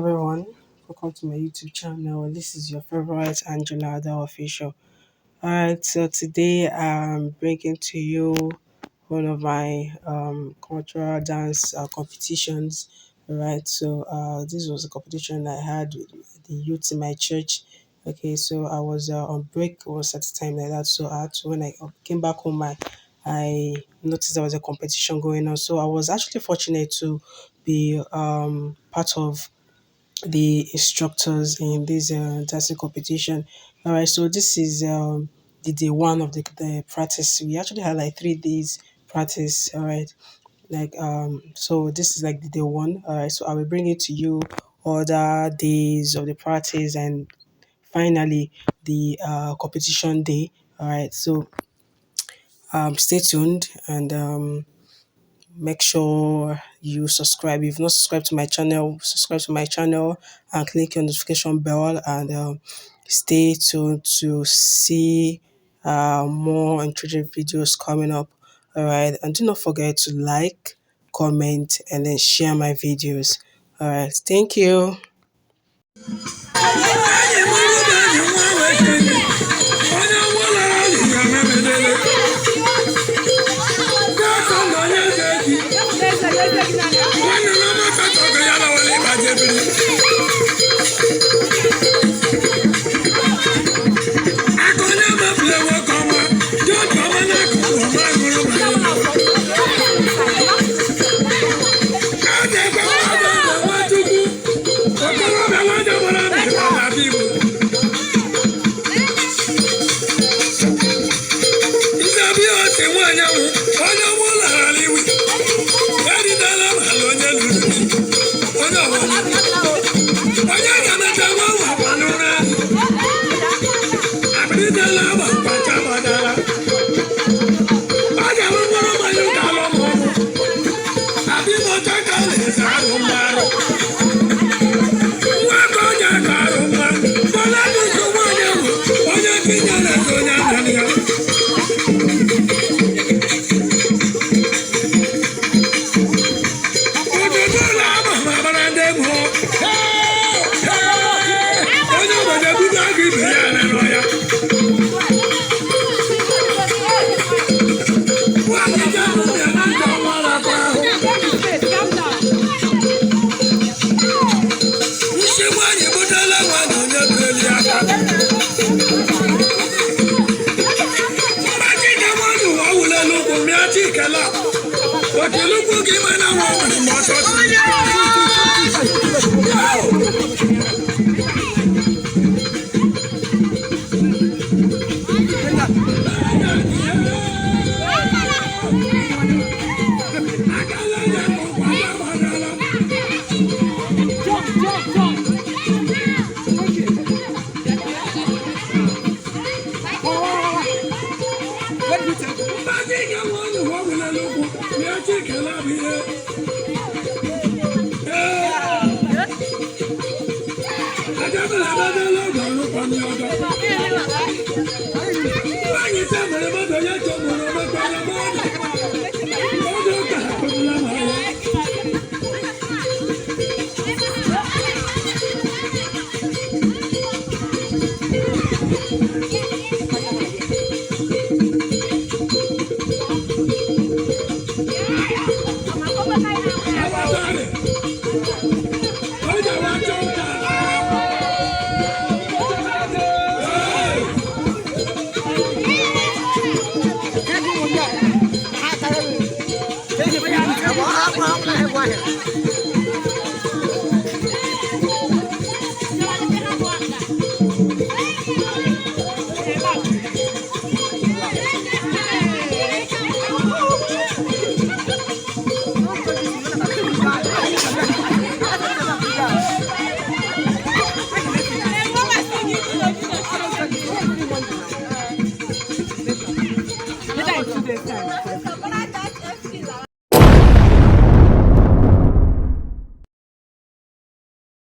everyone, welcome to my YouTube channel. This is your favorite Angela Ada official. Alright, so today I'm bringing to you one of my cultural dance competitions. Alright, so this was a competition I had with the youth in my church. Okay, so I was on break was at the time like that. So I had to, when I came back home, I noticed there was a competition going on. So I was actually fortunate to be part of the instructors in this dancing competition. All right, so this is the day one of the practice. We actually had like 3 days practice. All right, so this is like the day one. All right, so I will bring it to you other days of the practice and finally the competition day. All right, so stay tuned and make sure you subscribe. If you've not subscribed to my channel, subscribe to my channel and click on the notification bell and stay tuned to see more interesting videos coming up. All right, and do not forget to like, comment, and then share my videos. All right, thank you.